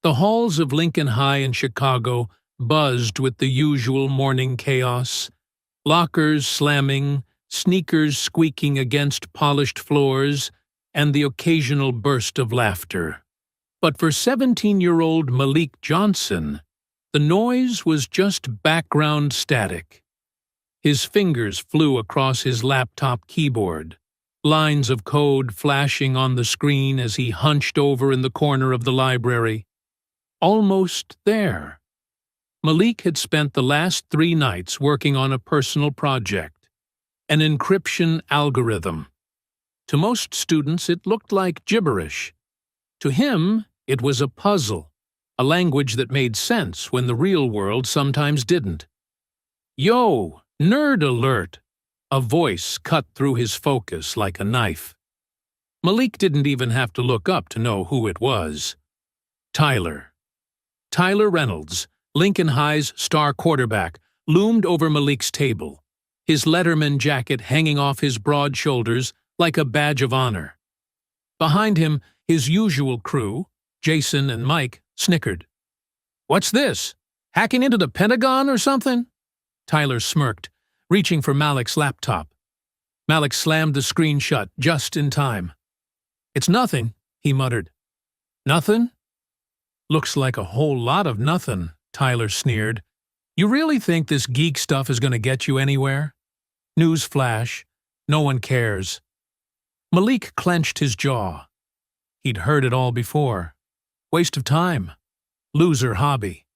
The halls of Lincoln High in Chicago buzzed with the usual morning chaos. Lockers slamming, sneakers squeaking against polished floors, and the occasional burst of laughter. But for 17-year-old Malik Johnson, the noise was just background static. His fingers flew across his laptop keyboard, lines of code flashing on the screen as he hunched over in the corner of the library. Almost there. Malik had spent the last 3 nights working on a personal project, an encryption algorithm. To most students, it looked like gibberish. To him, it was a puzzle, a language that made sense when the real world sometimes didn't. "Yo, nerd alert!" A voice cut through his focus like a knife. Malik didn't even have to look up to know who it was. Tyler Reynolds, Lincoln High's star quarterback, loomed over Malik's table, his Letterman jacket hanging off his broad shoulders like a badge of honor. Behind him, his usual crew, Jason and Mike, snickered. "What's this? Hacking into the Pentagon or something?" Tyler smirked, reaching for Malik's laptop. Malik slammed the screen shut just in time. "It's nothing," he muttered. "Nothing?" "Looks like a whole lot of nothing," Tyler sneered. "You really think this geek stuff is going to get you anywhere?" Newsflash, no one cares. Malik clenched his jaw. He'd heard it all before. Waste of time. Loser hobby.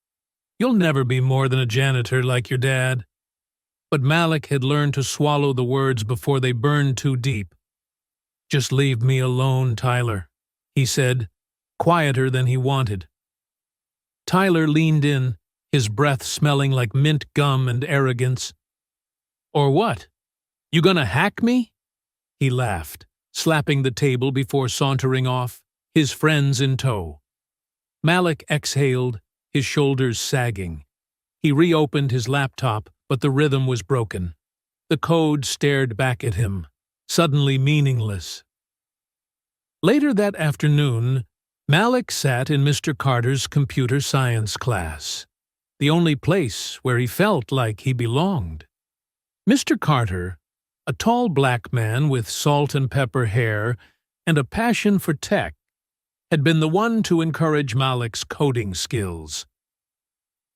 You'll never be more than a janitor like your dad. But Malik had learned to swallow the words before they burned too deep. "Just leave me alone, Tyler," he said, quieter than he wanted. Tyler leaned in, his breath smelling like mint gum and arrogance. "Or what? You gonna hack me?" He laughed, slapping the table before sauntering off, his friends in tow. Malik exhaled, his shoulders sagging. He reopened his laptop, but the rhythm was broken. The code stared back at him, suddenly meaningless. Later that afternoon, Malik sat in Mr. Carter's computer science class, the only place where he felt like he belonged. Mr. Carter, a tall black man with salt and pepper hair and a passion for tech, had been the one to encourage Malik's coding skills.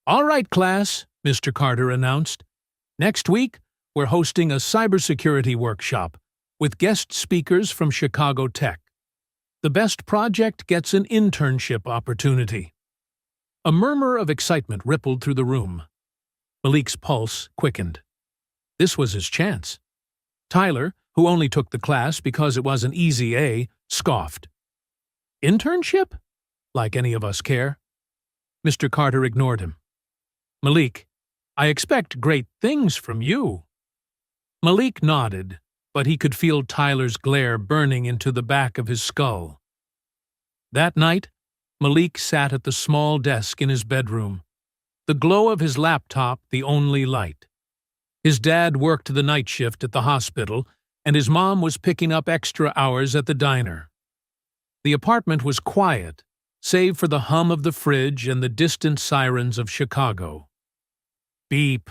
"All right, class," Mr. Carter announced. "Next week, we're hosting a cybersecurity workshop with guest speakers from Chicago Tech. The best project gets an internship opportunity." A murmur of excitement rippled through the room. Malik's pulse quickened. This was his chance. Tyler, who only took the class because it was an easy A, scoffed. "Internship? Like any of us care." Mr. Carter ignored him. "Malik, I expect great things from you." Malik nodded, but he could feel Tyler's glare burning into the back of his skull. That night, Malik sat at the small desk in his bedroom, the glow of his laptop the only light. His dad worked the night shift at the hospital, and his mom was picking up extra hours at the diner. The apartment was quiet, save for the hum of the fridge and the distant sirens of Chicago. Beep.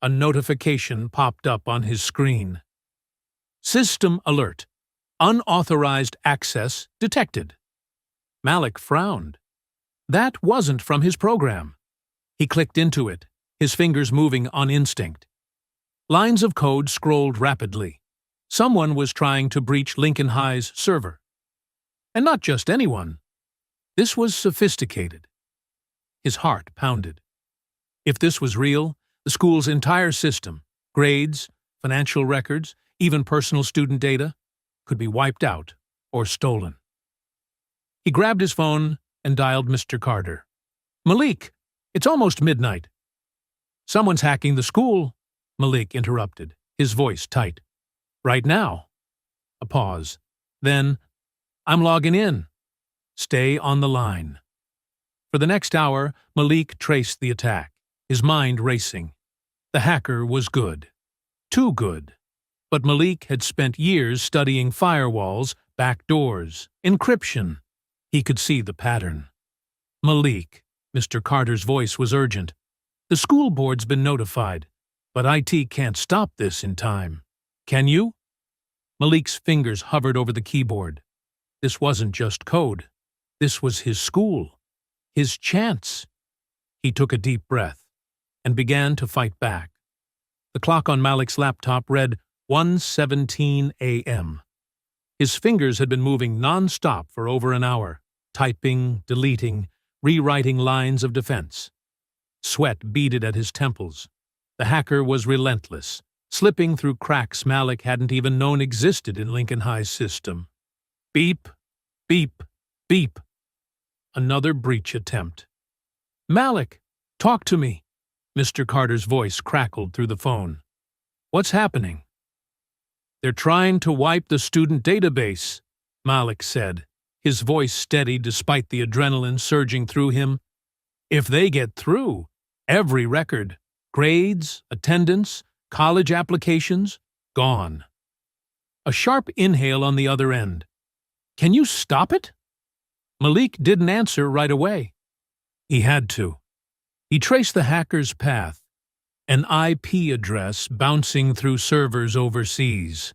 A notification popped up on his screen. "System alert. Unauthorized access detected." Malik frowned. That wasn't from his program. He clicked into it, his fingers moving on instinct. Lines of code scrolled rapidly. Someone was trying to breach Lincoln High's server. And not just anyone. This was sophisticated. His heart pounded. If this was real, the school's entire system, grades, financial records, even personal student data, could be wiped out or stolen. He grabbed his phone and dialed Mr. Carter. "Malik, it's almost midnight." "Someone's hacking the school," Malik interrupted, his voice tight. "Right now." A pause. Then, "I'm logging in. Stay on the line." For the next hour, Malik traced the attack, his mind racing. The hacker was good. Too good. But Malik had spent years studying firewalls, backdoors, encryption. He could see the pattern. Malik, Mr. Carter's voice was urgent. The school board's been notified, but IT can't stop this in time. Can you? Malik's fingers hovered over the keyboard. This wasn't just code. This was his school. His chance. He took a deep breath and began to fight back. The clock on Malik's laptop read 1:17 a.m. His fingers had been moving non-stop for over an hour, typing, deleting, rewriting lines of defense. Sweat beaded at his temples. The hacker was relentless, slipping through cracks Malik hadn't even known existed in Lincoln High's system. Beep, beep, beep. Another breach attempt. Malik, talk to me. Mr. Carter's voice crackled through the phone. What's happening? They're trying to wipe the student database, Malik said, his voice steady despite the adrenaline surging through him. If they get through, every record, grades, attendance, college applications, gone. A sharp inhale on the other end. Can you stop it? Malik didn't answer right away. He had to. He traced the hacker's path, an IP address bouncing through servers overseas.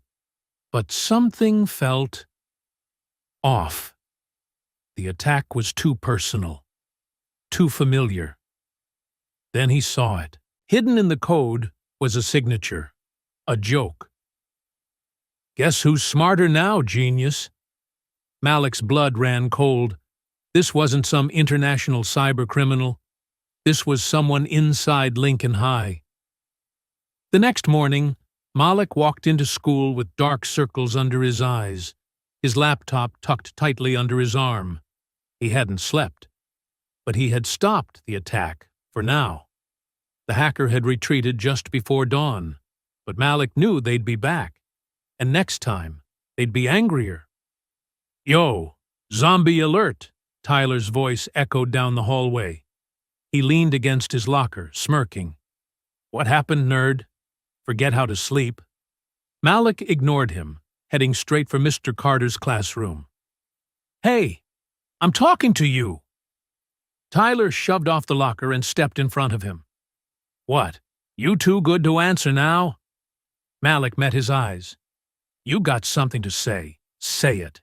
But something felt off. The attack was too personal, too familiar. Then he saw it. Hidden in the code was a signature, a joke. Guess who's smarter now, genius? Malik's blood ran cold. This wasn't some international cybercriminal. This was someone inside Lincoln High. The next morning, Malik walked into school with dark circles under his eyes, his laptop tucked tightly under his arm. He hadn't slept, but he had stopped the attack for now. The hacker had retreated just before dawn, but Malik knew they'd be back, and next time they'd be angrier. Yo, zombie alert, Tyler's voice echoed down the hallway. He leaned against his locker, smirking. What happened, nerd? Forget how to sleep. Malik ignored him, heading straight for Mr. Carter's classroom. Hey, I'm talking to you. Tyler shoved off the locker and stepped in front of him. What, you too good to answer now? Malik met his eyes. You got something to say. Say it.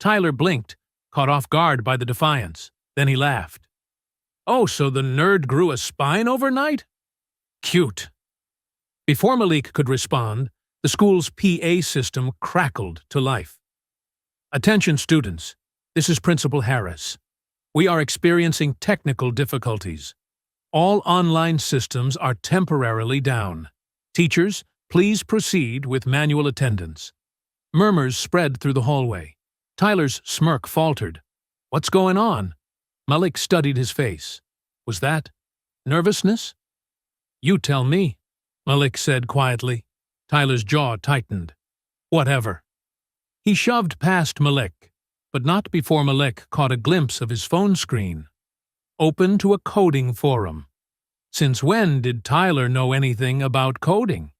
Tyler blinked, caught off guard by the defiance. Then he laughed. Oh, so the nerd grew a spine overnight? Cute. Before Malik could respond, the school's PA system crackled to life. Attention students, this is Principal Harris. We are experiencing technical difficulties. All online systems are temporarily down. Teachers, please proceed with manual attendance. Murmurs spread through the hallway. Tyler's smirk faltered. What's going on? Malik studied his face. Was that nervousness? You tell me, Malik said quietly. Tyler's jaw tightened. Whatever. He shoved past Malik, but not before Malik caught a glimpse of his phone screen. Open to a coding forum. Since when did Tyler know anything about coding?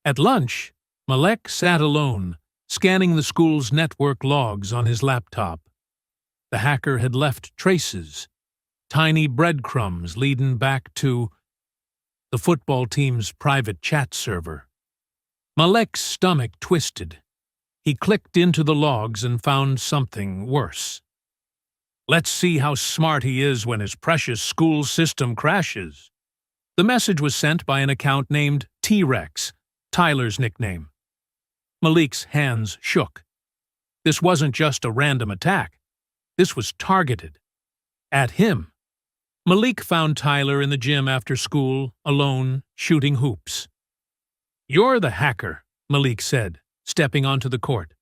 At lunch, Malik sat alone, scanning the school's network logs on his laptop. The hacker had left traces, tiny breadcrumbs leading back to the football team's private chat server. Malik's stomach twisted. He clicked into the logs and found something worse. Let's see how smart he is when his precious school system crashes. The message was sent by an account named T-Rex, Tyler's nickname. Malik's hands shook. This wasn't just a random attack. This was targeted. At him. Malik found Tyler in the gym after school, alone, shooting hoops. You're the hacker, Malik said, stepping onto the court.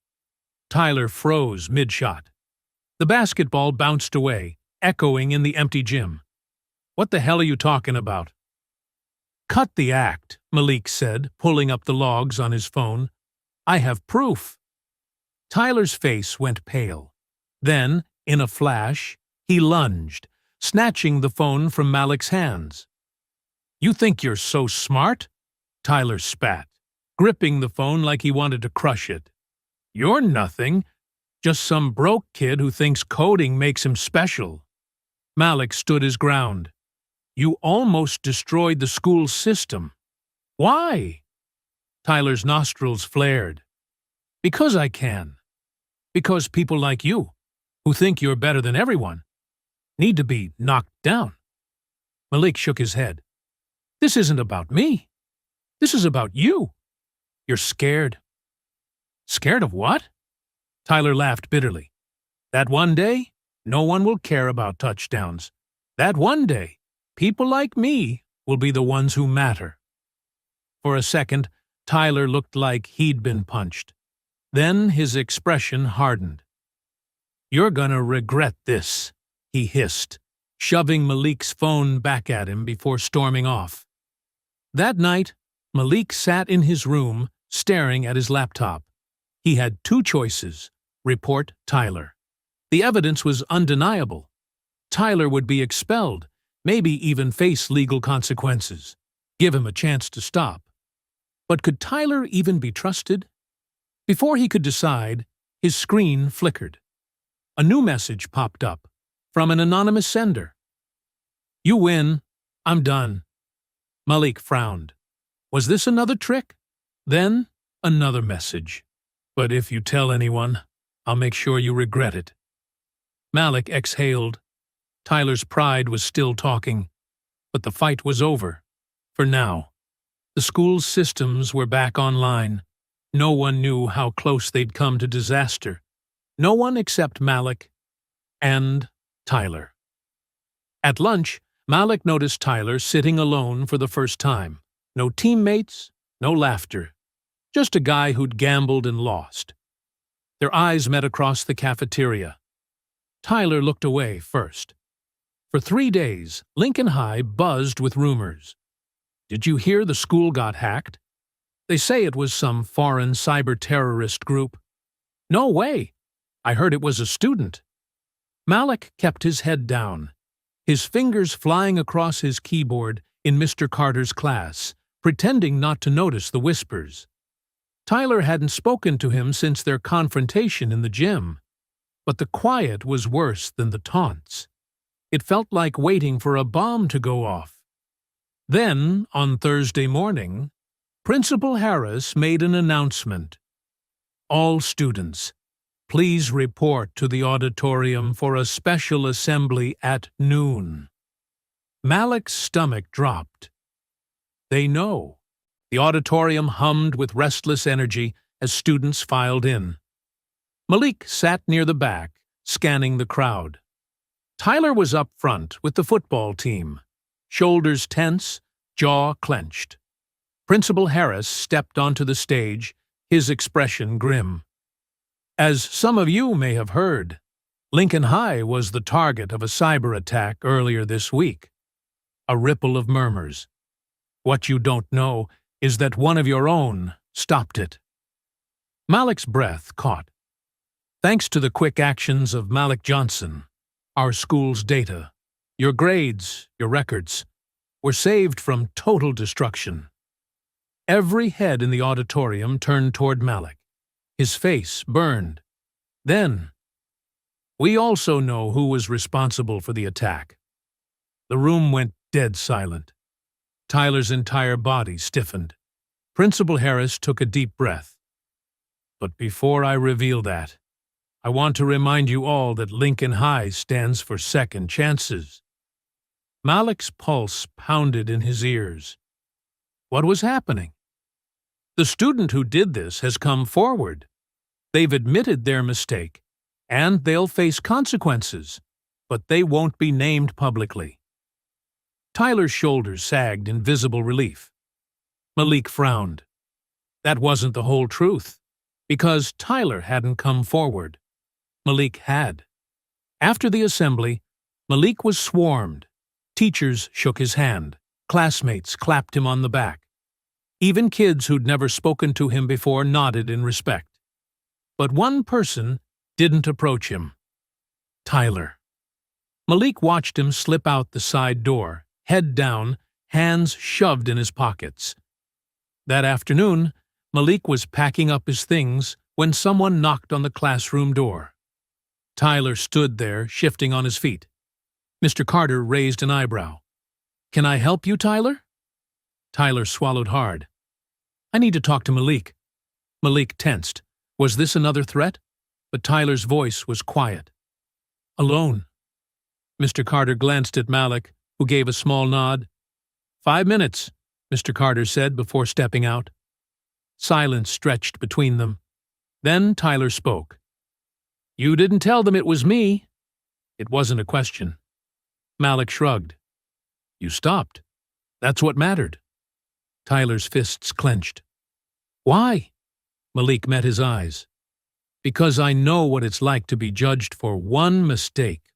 Tyler froze mid-shot. The basketball bounced away, echoing in the empty gym. What the hell are you talking about? Cut the act, Malik said, pulling up the logs on his phone. I have proof. Tyler's face went pale. Then, in a flash, he lunged, snatching the phone from Malik's hands. You think you're so smart? Tyler spat, gripping the phone like he wanted to crush it. You're nothing, just some broke kid who thinks coding makes him special. Malik stood his ground. You almost destroyed the school system. Why? Tyler's nostrils flared. Because I can. Because people like you, who think you're better than everyone, need to be knocked down. Malik shook his head. This isn't about me. This is about you. You're scared. Scared of what? Tyler laughed bitterly. That one day, no one will care about touchdowns. That one day, people like me will be the ones who matter. For a second, Tyler looked like he'd been punched. Then his expression hardened. You're gonna regret this, he hissed, shoving Malik's phone back at him before storming off. That night, Malik sat in his room, staring at his laptop. He had two choices: report Tyler. The evidence was undeniable. Tyler would be expelled, maybe even face legal consequences. Give him a chance to stop. But could Tyler even be trusted? Before he could decide, his screen flickered. A new message popped up, from an anonymous sender. You win. I'm done. Malik frowned. Was this another trick? Then, another message. But if you tell anyone, I'll make sure you regret it. Malik exhaled. Tyler's pride was still talking, but the fight was over. For now. The school's systems were back online. No one knew how close they'd come to disaster. No one except Malik and Tyler. At lunch, Malik noticed Tyler sitting alone for the first time. No teammates, no laughter. Just a guy who'd gambled and lost. Their eyes met across the cafeteria. Tyler looked away first. For 3 days, Lincoln High buzzed with rumors. Did you hear the school got hacked? They say it was some foreign cyber-terrorist group. No way. I heard it was a student. Malik kept his head down, his fingers flying across his keyboard in Mr. Carter's class, pretending not to notice the whispers. Tyler hadn't spoken to him since their confrontation in the gym, but the quiet was worse than the taunts. It felt like waiting for a bomb to go off. Then, on Thursday morning, Principal Harris made an announcement. All students, please report to the auditorium for a special assembly at noon. Malik's stomach dropped. They know. The auditorium hummed with restless energy as students filed in. Malik sat near the back, scanning the crowd. Tyler was up front with the football team, shoulders tense, jaw clenched. Principal Harris stepped onto the stage, his expression grim. As some of you may have heard, Lincoln High was the target of a cyber-attack earlier this week. A ripple of murmurs. What you don't know is that one of your own stopped it. Malik's breath caught. Thanks to the quick actions of Malik Johnson, our school's data, your grades, your records, were saved from total destruction. Every head in the auditorium turned toward Malik. His face burned. Then, we also know who was responsible for the attack. The room went dead silent. Tyler's entire body stiffened. Principal Harris took a deep breath. But before I reveal that, I want to remind you all that Lincoln High stands for second chances. Malik's pulse pounded in his ears. What was happening? The student who did this has come forward. They've admitted their mistake, and they'll face consequences, but they won't be named publicly. Tyler's shoulders sagged in visible relief. Malik frowned. That wasn't the whole truth, because Tyler hadn't come forward. Malik had. After the assembly, Malik was swarmed. Teachers shook his hand. Classmates clapped him on the back. Even kids who'd never spoken to him before nodded in respect. But one person didn't approach him. Tyler. Malik watched him slip out the side door, head down, hands shoved in his pockets. That afternoon, Malik was packing up his things when someone knocked on the classroom door. Tyler stood there, shifting on his feet. Mr. Carter raised an eyebrow. "Can I help you, Tyler?" Tyler swallowed hard. "I need to talk to Malik." Malik tensed. Was this another threat? But Tyler's voice was quiet. "Alone." Mr. Carter glanced at Malik, who gave a small nod. "5 minutes," Mr. Carter said before stepping out. Silence stretched between them. Then Tyler spoke. "You didn't tell them it was me." It wasn't a question. Malik shrugged. "You stopped. That's what mattered." Tyler's fists clenched. "Why?" Malik met his eyes. "Because I know what it's like to be judged for one mistake."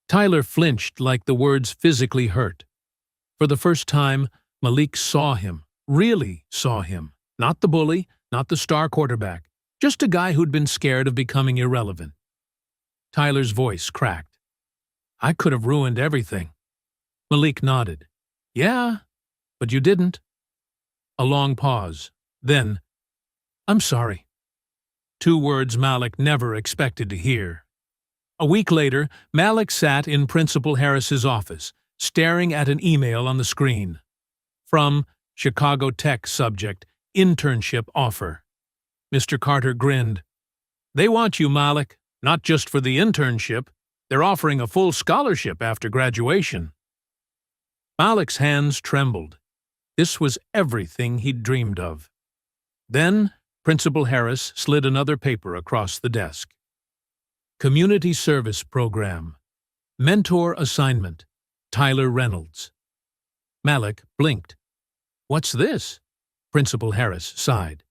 Tyler flinched like the words physically hurt. For the first time, Malik saw him, really saw him. Not the bully, not the star quarterback, just a guy who'd been scared of becoming irrelevant. Tyler's voice cracked. "I could have ruined everything." Malik nodded. "Yeah, but you didn't." A long pause. Then, "I'm sorry." 2 words Malik never expected to hear. A week later, Malik sat in Principal Harris's office, staring at an email on the screen. From Chicago Tech, subject, internship offer. Mr. Carter grinned. "They want you, Malik, not just for the internship. They're offering a full scholarship after graduation." Malik's hands trembled. This was everything he'd dreamed of. Then, Principal Harris slid another paper across the desk. Community Service Program. Mentor Assignment. Tyler Reynolds. Malik blinked. "What's this?" Principal Harris sighed.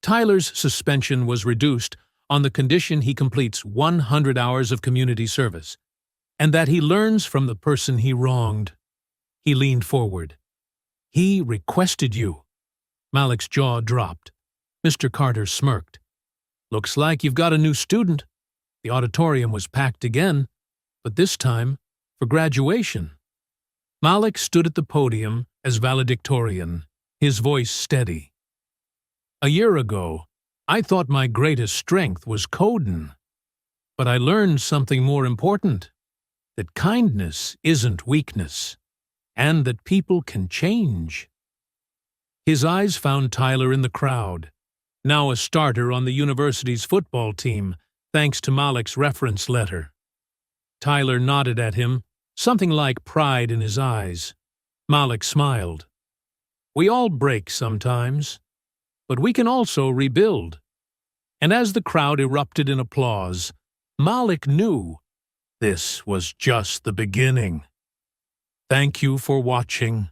Tyler's suspension was reduced on the condition he completes 100 hours of community service, and that he learns from the person he wronged. He leaned forward. "He requested you." Malik's jaw dropped. Mr. Carter smirked. "Looks like you've got a new student." The auditorium was packed again, but this time for graduation. Malik stood at the podium as valedictorian, his voice steady. "A year ago, I thought my greatest strength was codin', but I learned something more important, that kindness isn't weakness, and that people can change." His eyes found Tyler in the crowd, now a starter on the university's football team, thanks to Malik's reference letter. Tyler nodded at him, something like pride in his eyes. Malik smiled. "We all break sometimes, but we can also rebuild." And as the crowd erupted in applause, Malik knew this was just the beginning. Thank you for watching.